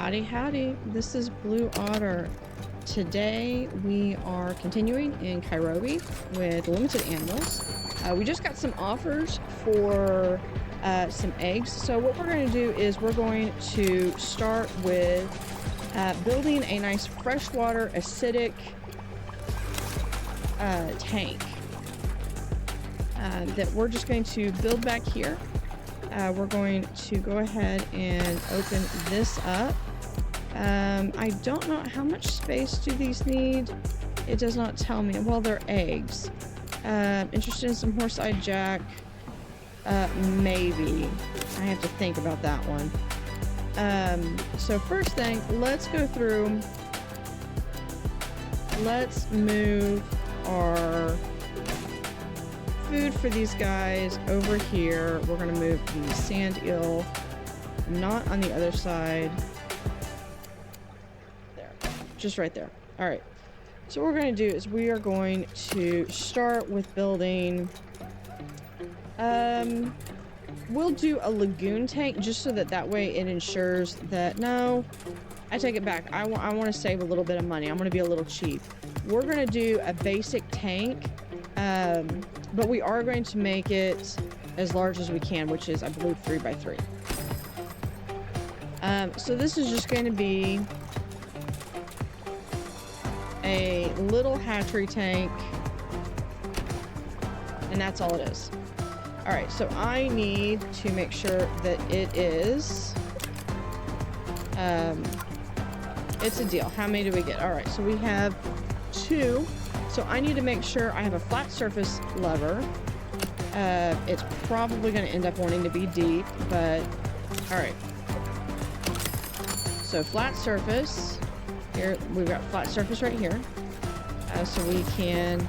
Howdy howdy, this is Blue Otter. Today we are continuing in Kairobi with limited animals. We just got some offers for some eggs. So what we're going to do is we're going to start with building a nice freshwater acidic tank that we're just going to build back here. We're going to go ahead and open this up. I don't know how much space do these need. It does not tell me. Well, they're eggs. Interested in some horse-eyed jack? Maybe. I have to think about that one. So first thing, let's go through. Let's move our food for these guys over here. We're going to move the sand eel not on the other side. There. Just right there. All right. So what we're going to do is we are going to start with building... we'll do a lagoon tank just so that way it ensures that... No, I take it back. I want to save a little bit of money. I'm going to be a little cheap. We're going to do a basic tank, but we are going to make it as large as we can, which is, I believe, 3 by 3. So this is just going to be a little hatchery tank, and that's all it is. All right, so I need to make sure that it is, it's a deal. How many do we get? All right, so we have 2. So I need to make sure I have a flat surface lever. It's probably going to end up wanting to be deep, but all right. So flat surface. Here, we've got flat surface right here. So we can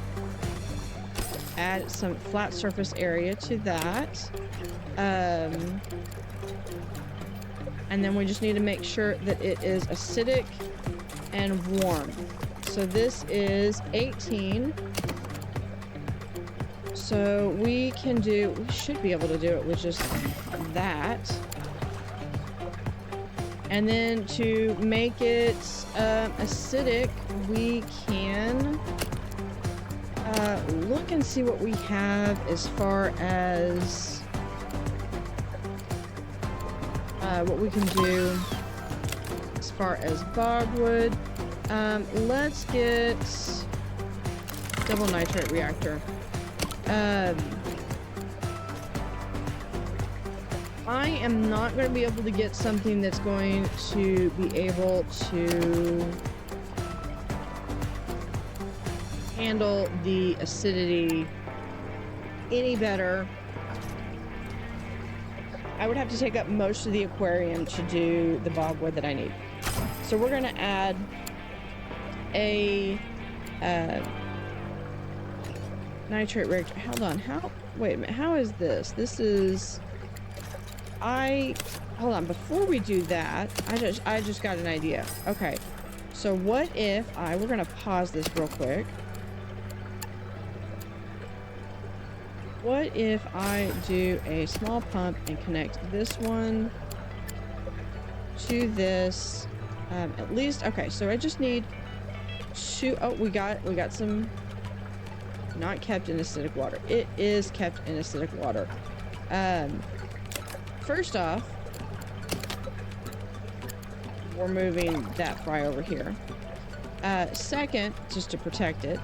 add some flat surface area to that. And then we just need to make sure that it is acidic and warm. So this is 18. So we should be able to do it with just that. And then to make it acidic, we can look and see what we have as far as what we can do as far as bogwood. Let's get double nitrate reactor. I am not going to be able to get something that's going to be able to handle the acidity any better. I would have to take up most of the aquarium to do the bogwood that I need. So we're going to add a nitrate reactor. Hold on. Wait a minute. How is this? This is... hold on. Before we do that, I just got an idea. Okay. So what if we're going to pause this real quick. What if I do a small pump and connect this one to this? At least, okay, so I just need 2. Oh, we got some not kept in acidic water. It is kept in acidic water. First off, we're moving that fry over here. Second, just to protect it,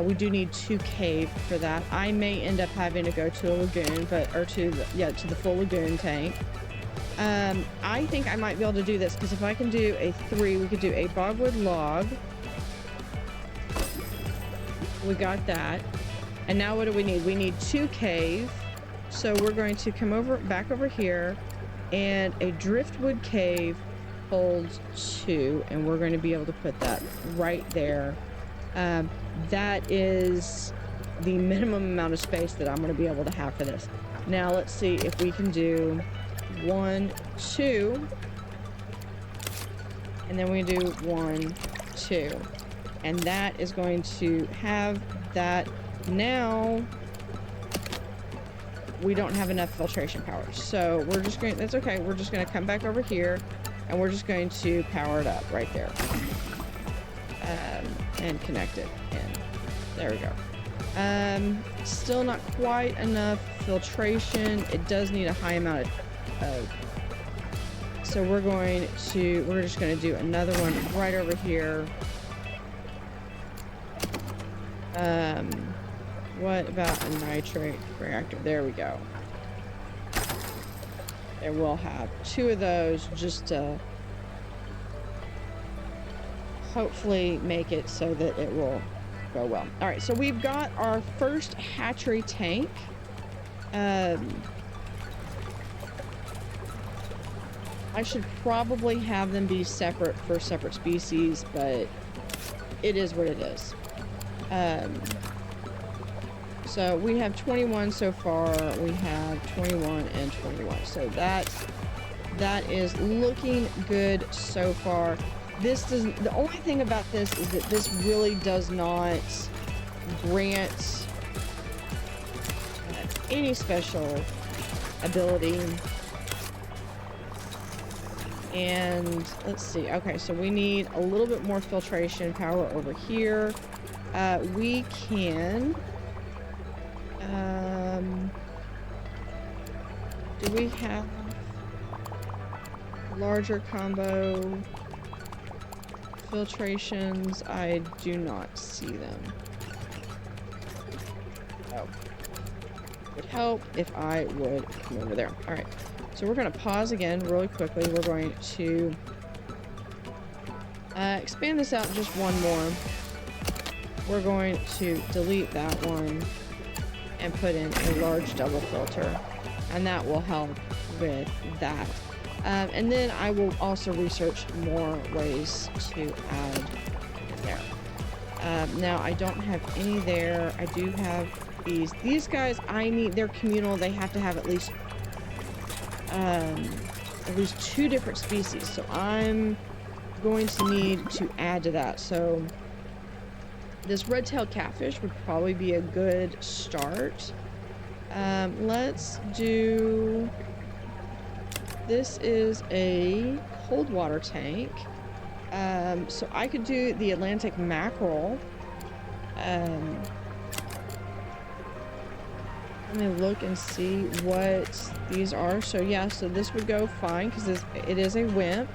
we do need 2 cave for that. I may end up having to go to a lagoon, to the full lagoon tank. I think I might be able to do this, because if I can do a 3, we could do a bogwood log. We got that. And now what do we need? We need 2 cave. So we're going to come back over here, and a driftwood cave holds 2, and we're going to be able to put that right there. That is the minimum amount of space that I'm going to be able to have for this. Now let's see if we can do 1, 2, and then we do 1, 2, and that is going to have that. Now we don't have enough filtration power, so we're just going, that's okay, we're just going to come back over here, and we're just going to power it up right there. And connect it in. There we go. Still not quite enough filtration. It does need a high amount of so we're just going to do another one right over here. What about a nitrate reactor? There we go. And we'll have 2 of those just to hopefully make it so that it will go well. All right, so we've got our first hatchery tank. I should probably have them be separate for separate species, but it is what it is. So we have 21 so far. We have 21 and 21. So that is looking good so far. The only thing about this is that this really does not grant any special ability. And let's see. Okay, so we need a little bit more filtration power over here. We can... do we have larger combo filtrations? I do not see them. Oh. Would help if I would come over there. All right. So we're going to pause again really quickly. We're going to expand this out just one more. We're going to delete that one and put in a large double filter, and that will help with that. And then I will also research more ways to add in there. Now I don't have any there. I do have these. These guys, they're communal. They have to have at least 2 different species. So I'm going to need to add to that. So this red-tailed catfish would probably be a good start. Let's do... This is a cold water tank. So I could do the Atlantic mackerel. Let me look and see what these are. So yeah, so this would go fine because it is a wimp.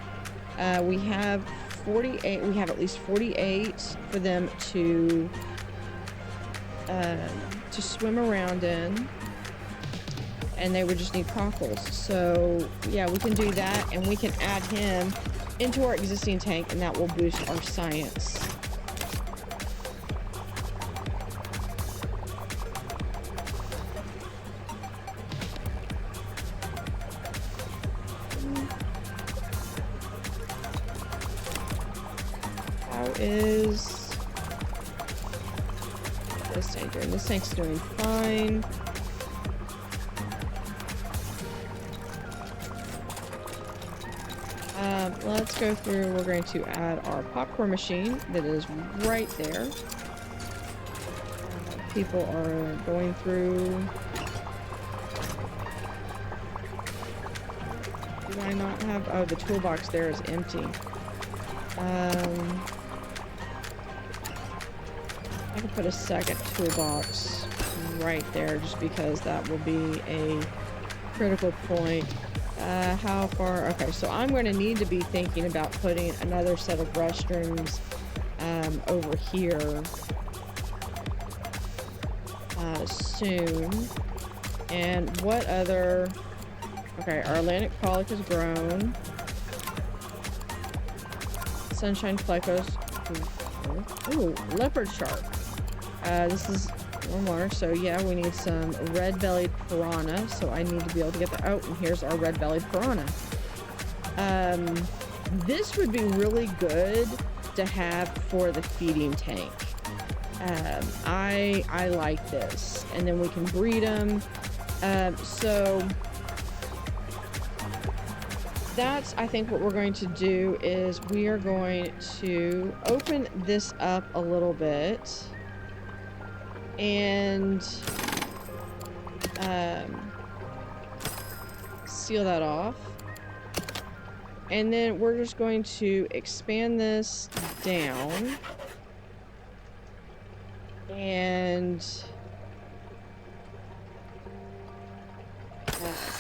We have 48. We have at least 48 for them to swim around in, and they would just need cockles. So yeah, we can do that, and we can add him into our existing tank, and that will boost our science. Is this tank doing? This tank's doing fine. Let's go through. We're going to add our popcorn machine that is right there. People are going through. Do I not have? Oh, the toolbox there is empty. I could put a second toolbox right there just because that will be a critical point. How far? Okay, so I'm going to need to be thinking about putting another set of restrooms over here soon. And what other... Okay, our Atlantic pollock is grown. Sunshine flecos. Ooh, leopard shark. This is one more. So yeah, we need some red-bellied piranha. So I need to be able to get the... Oh, and here's our red-bellied piranha. This would be really good to have for the feeding tank. I like this. And then we can breed them. So that's, I think, what we're going to do is we are going to open this up a little bit and seal that off. And then we're just going to expand this down. And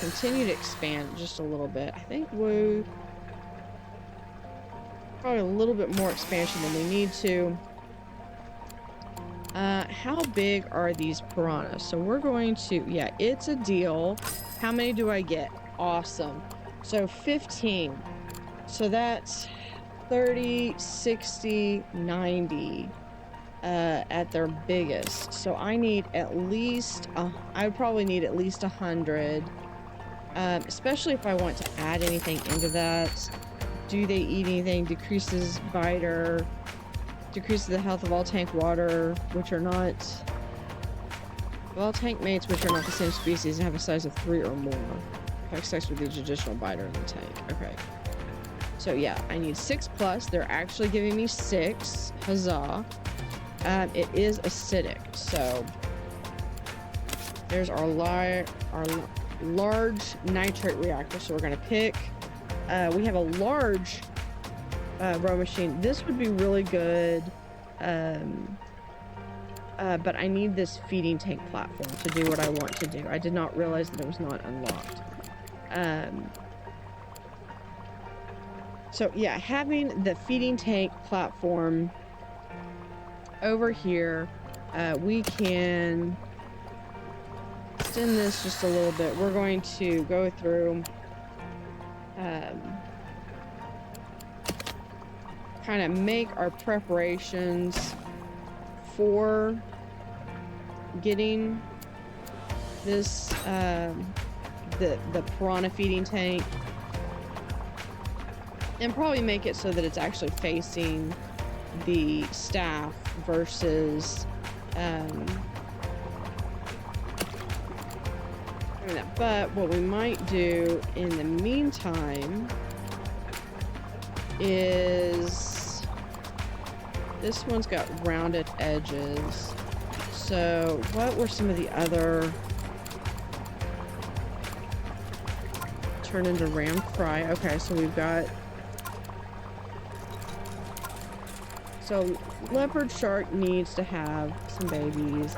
continue to expand just a little bit. I think we'll probably a little bit more expansion than we need to. How big are these piranhas? So we're going to, yeah, it's a deal. How many do I get? Awesome. So 15. So that's 30, 60, 90 at their biggest. So I need at least, I would probably need at least 100. Especially if I want to add anything into that. Do they eat anything? Decreases biter. Decreases the health of all tank water, which are not... Well, tank mates, which are not the same species and have a size of 3 or more. Have sex with each additional biter in the tank. Okay. So yeah, I need 6+. They're actually giving me 6. Huzzah. It is acidic, so... There's our large nitrate reactor, so we're going to pick... we have a large row machine. This would be really good, but I need this feeding tank platform to do what I want to do. I did not realize that it was not unlocked. So yeah, having the feeding tank platform over here, we can extend this just a little bit. We're going to go through kind of make our preparations for getting this the piranha feeding tank, and probably make it so that it's actually facing the staff versus but what we might do in the meantime is this one's got rounded edges. So what were some of the other... Turn into ram fry. Okay, so we've got... So leopard shark needs to have some babies.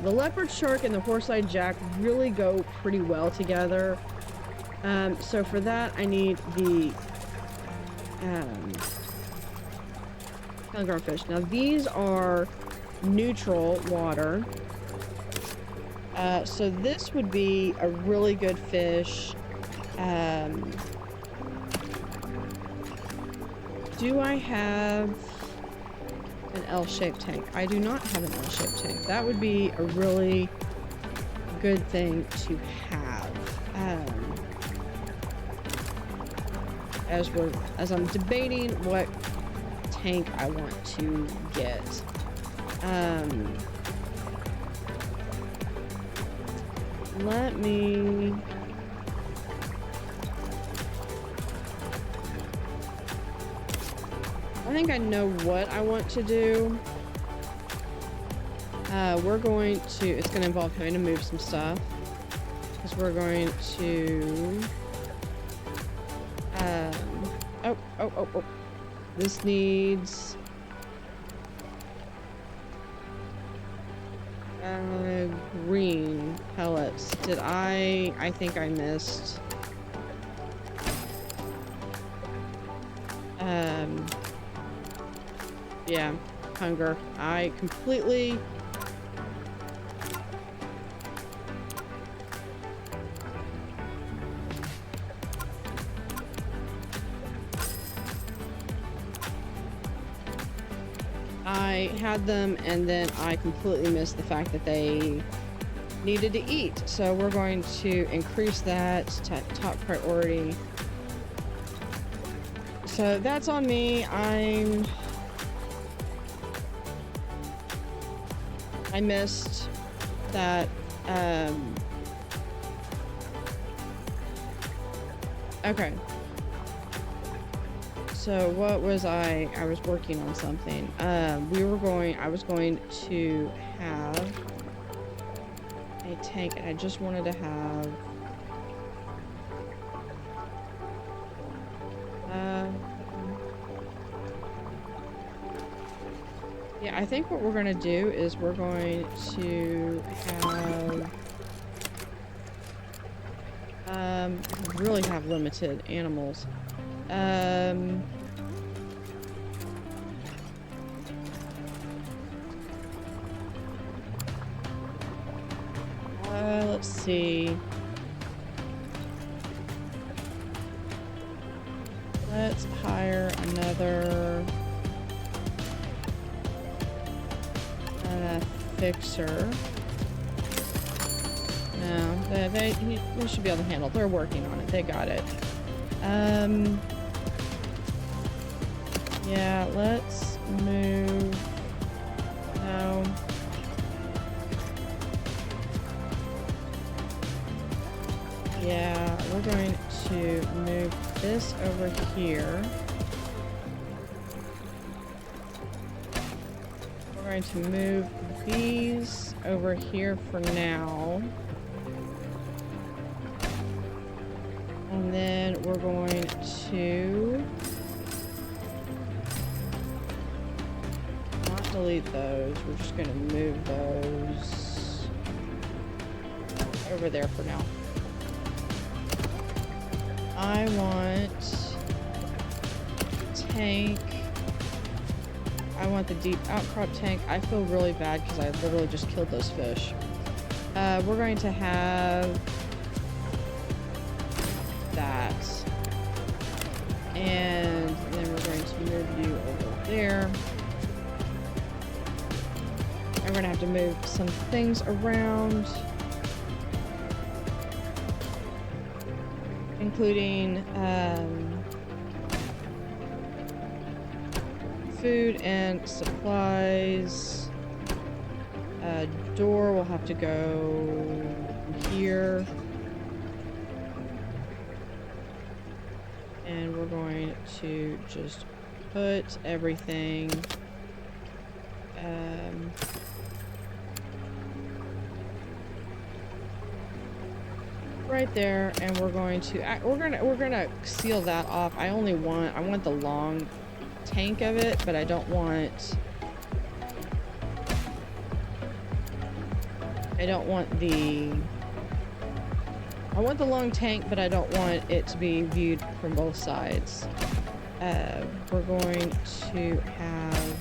The leopard shark and the horse-eyed jack really go pretty well together. So for that I need the pellet fish. Now these are neutral water. So this would be a really good fish. Do I have an L-shaped tank? I do not have an L-shaped tank. That would be a really good thing to have. As I'm debating what tank I want to get. Let me... I think I know what I want to do. We're going to... It's going to involve having to move some stuff. Because we're going to... Oh. This needs... green pellets. Did I think I missed... yeah, hunger. I completely... I had them, and then I completely missed the fact that they needed to eat. So we're going to increase that to top priority. So that's on me. I missed that. Okay. So what was I was working on something. I was going to have a tank, and I just wanted to have Yeah, I think what we're gonna do is we're going to really have limited animals. Let's see. Let's hire another fixer. No, they should be able to handle it. They're working on it. They got it. Yeah, let's move. No. Yeah, we're going to move this over here. We're going to move these over here for now. And then we're going to not delete those. We're just going to move those over there for now. I want tank. I want the deep outcrop tank. I feel really bad because I literally just killed those fish. We're going to have that. And then we're going to move you over there. And we're going to have to move some things around. Including food and supplies. Door will have to go here. And we're going to just put everything right there, and we're gonna seal that off. I want the long tank of it, but I don't want I want the long tank, but I don't want it to be viewed from both sides. We're going to have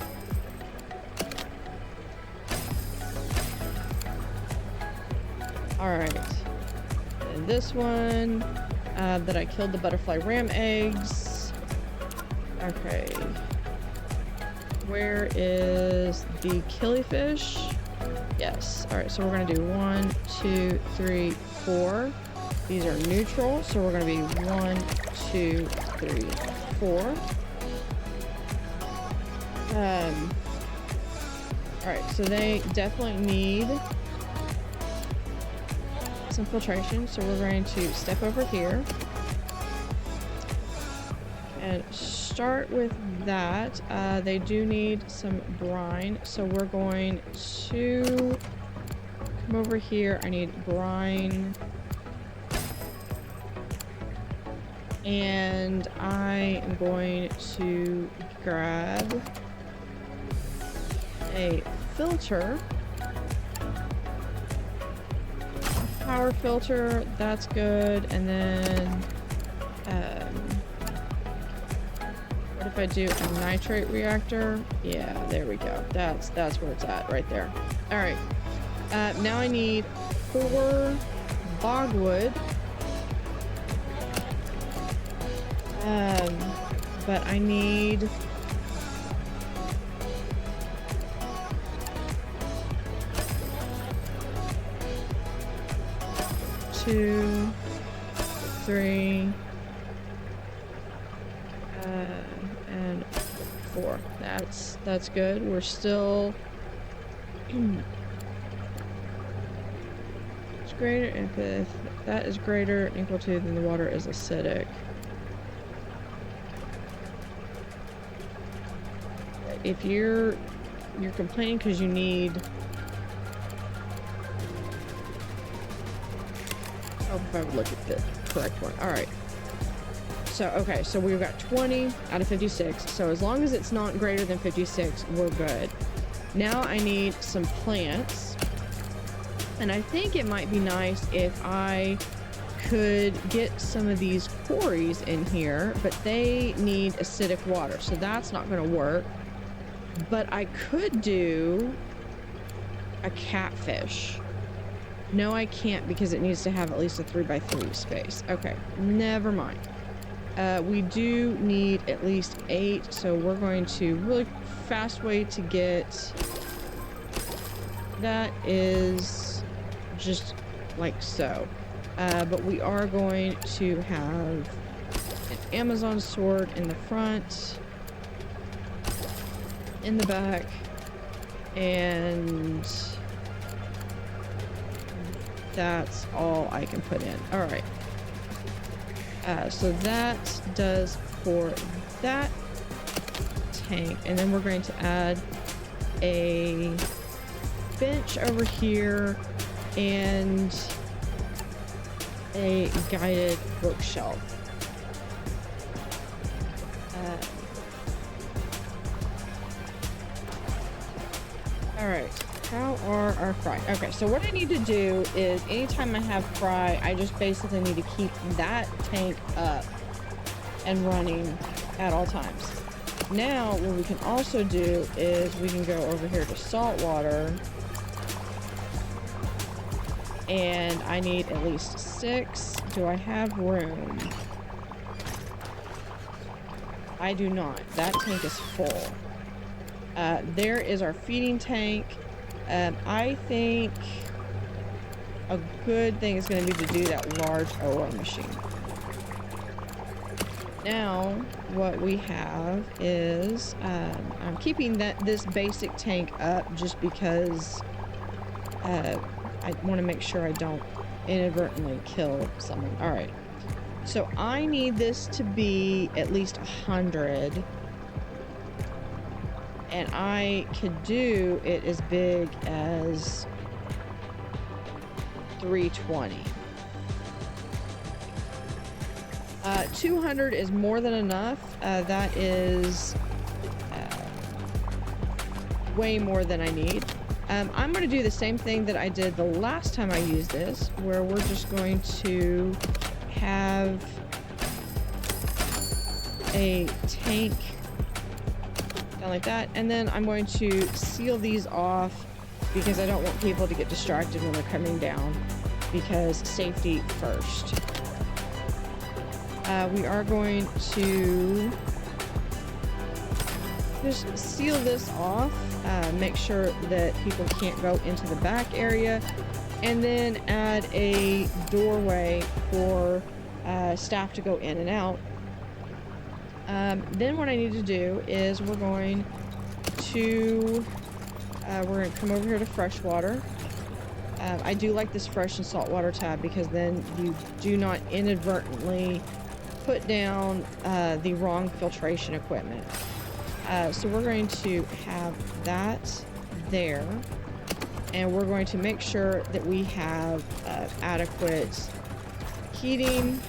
alright. This one that I killed the butterfly ram eggs. Okay. Where is the killifish? Yes. Alright, so we're gonna do 1, 2, 3, 4. These are neutral, so we're gonna be 1, 2, 3, 4. Alright, so they definitely need some filtration, so we're going to step over here and start with that. They do need some brine, so we're going to come over here. I need brine, and I am going to grab a filter. Power filter, that's good. And then what if I do a nitrate reactor? Yeah, there we go. That's where it's at right there. All right, now I need 4 bogwood, but I need 2, 3, and 4. That's good. We're still it's greater if that is greater than equal to, then the water is acidic. If you're complaining because you need if I would look at the correct one. All right. So, okay, so we've got 20 out of 56. So as long as it's not greater than 56, we're good. Now I need some plants. And I think it might be nice if I could get some of these quarries in here, but they need acidic water, so that's not going to work. But I could do a catfish. No, I can't because it needs to have at least a 3x3 space. Okay, never mind. We do need at least 8, so we're going to really fast way to get that is just like so. But we are going to have an Amazon sword in the front, in the back, and that's all I can put in. All right. So that does for that tank, and then we're going to add a bench over here and a guided bookshelf. All right, how are our fry? Okay, so what I need to do is anytime I have fry, I just basically need to keep that tank up and running at all times. Now, what we can also do is we can go over here to saltwater, and I need at least 6. Do I have room? I do not. That tank is full. There is our feeding tank. I think a good thing is going to be to do that large OR machine. Now, what we have is, I'm keeping this basic tank up just because I want to make sure I don't inadvertently kill someone. All right. So I need this to be at least 100. And I could do it as big as 320. 200 is more than enough. That is way more than I need. I'm going to do the same thing that I did the last time I used this, where we're just going to have a tank down like that, and then I'm going to seal these off because I don't want people to get distracted when they're coming down, because safety first. We are going to just seal this off, make sure that people can't go into the back area, and then add a doorway for staff to go in and out. Then what I need to do is we're going to come over here to freshwater. I do like this fresh and saltwater tab because then you do not inadvertently put down the wrong filtration equipment. So we're going to have that there, and we're going to make sure that we have adequate heating.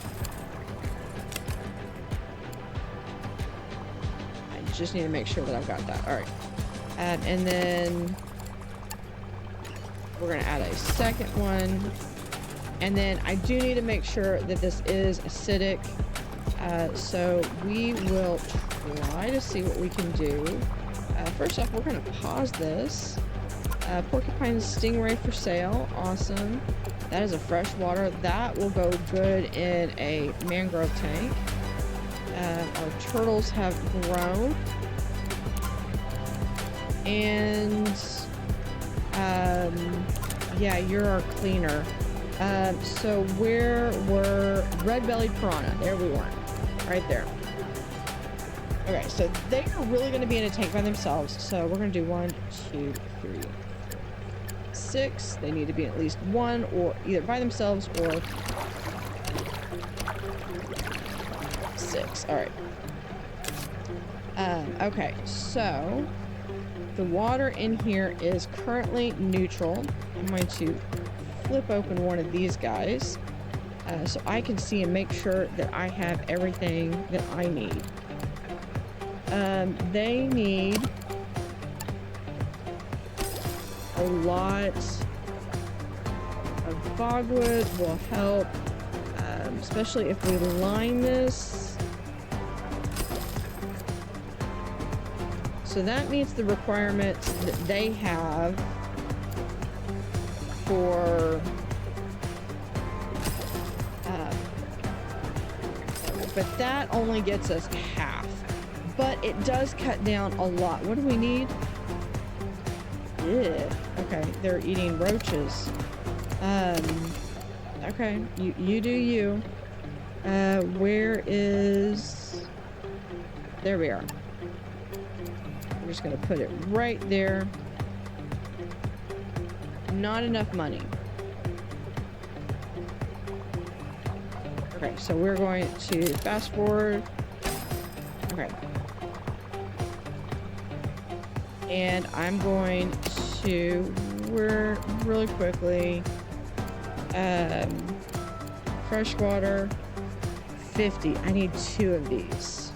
I just need to make sure that I've got that. All right. And then we're going to add a second one. And then I do need to make sure that this is acidic. So we will try to see what we can do. First off, we're going to pause this. Porcupine stingray for sale. Awesome. That is a freshwater. That will go good in a mangrove tank. Our turtles have grown. And yeah, you're our cleaner. So where were red-bellied piranha? There we were. Right there. Okay, so they are really going to be in a tank by themselves. So we're going to do 1, 2, 3, 6. They need to be at least 1, or either by themselves or 6. All right. Okay, so the water in here is currently neutral. I'm going to flip open one of these guys so I can see and make sure that I have everything that I need. They need a lot of bogwood will help, especially if we line this. So that meets the requirements that they have for but that only gets us half, but it does cut down a lot. What do we need? Yeah. Okay, they're eating roaches. Okay, you do you. Where is... There we are. I'm just gonna put it right there. Not enough money. Okay, so we're going to fast forward. Okay. And I'm going to, really quickly, freshwater, 50. I need 2 of these.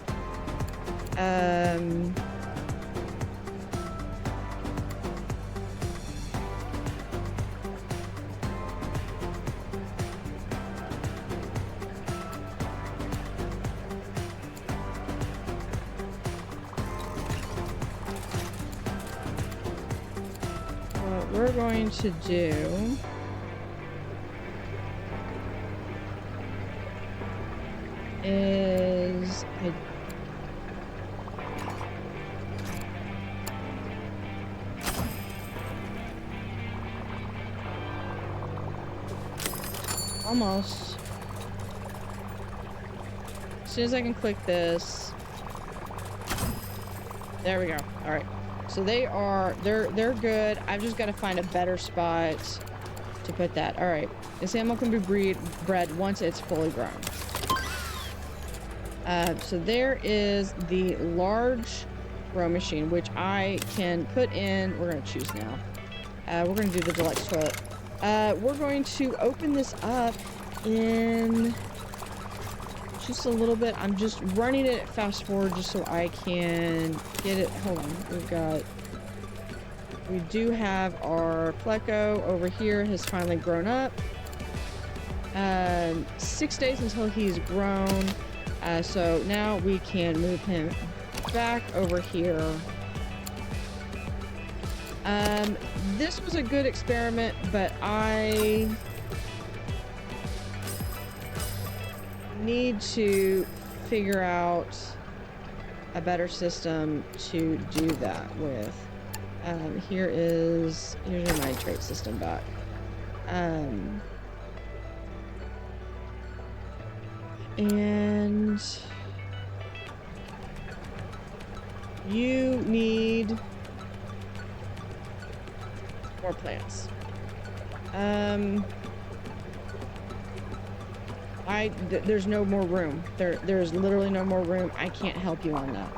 What we're going to do is almost. As soon as I can click this. There we go. All right. So they're good. I've just got to find a better spot to put that. All right. This animal can be bred once it's fully grown. So there is the large grow machine, which I can put in. We're going to choose now. We're going to do the deluxe toilet. We're going to open this up in just a little bit. I'm just running it fast forward just so I can get it. Hold on. We do have our pleco over here has finally grown up. 6 days until he's grown. So now we can move him back over here. This was a good experiment, but I need to figure out a better system to do that with. Here's your nitrate system back. And you need more plants. There's no more room. There's literally no more room. I can't help you on that.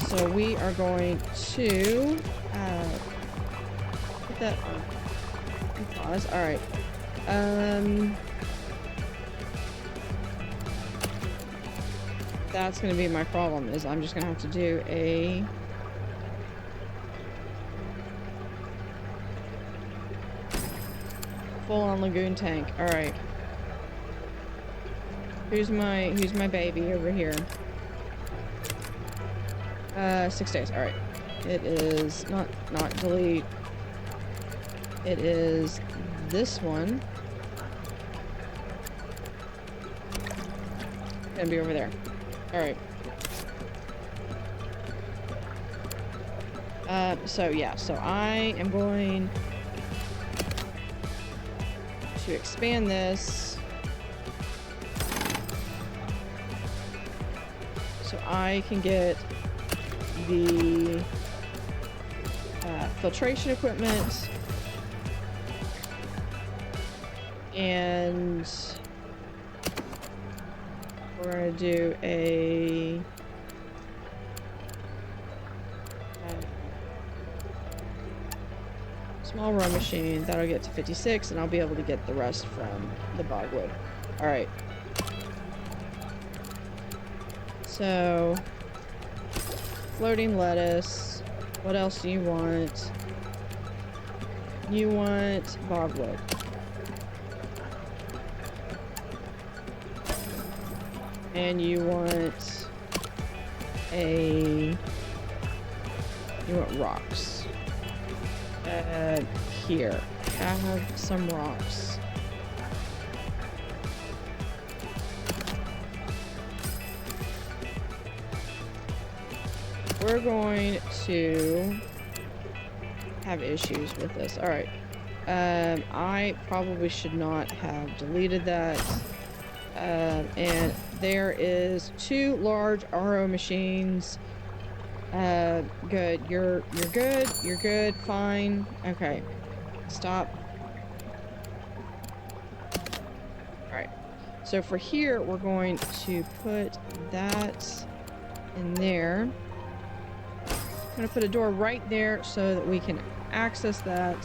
So we are going to put that on pause. All right. That's going to be my problem, is I'm just going to have to do a full-on lagoon tank. All right. Who's my baby over here? 6 days. All right. It is not delete. It is this one. Gonna be over there. All right. So yeah, so I am going to expand this so I can get the filtration equipment, and we're going to do a small row machine. That'll get to 56, and I'll be able to get the rest from the bogwood. All right. So floating lettuce. What else do you want? You want bogwood. And you want rocks. Here, have some rocks. We're going to have issues with this. All right. I probably should not have deleted that. And there is 2 large RO machines. Good. You're good. You're good. Fine. Okay. Stop. All right. So for here, we're going to put that in there. I'm going to put a door right there so that we can access that.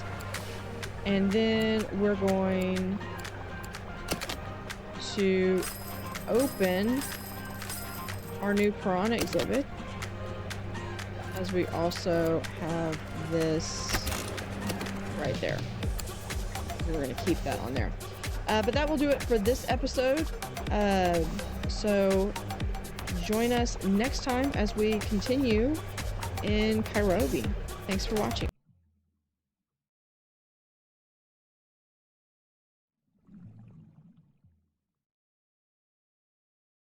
And then we're going to open our new piranha exhibit, as we also have this right there. We're going to keep that on there. But that will do it for this episode. So join us next time as we continue in Kairobi. Thanks for watching.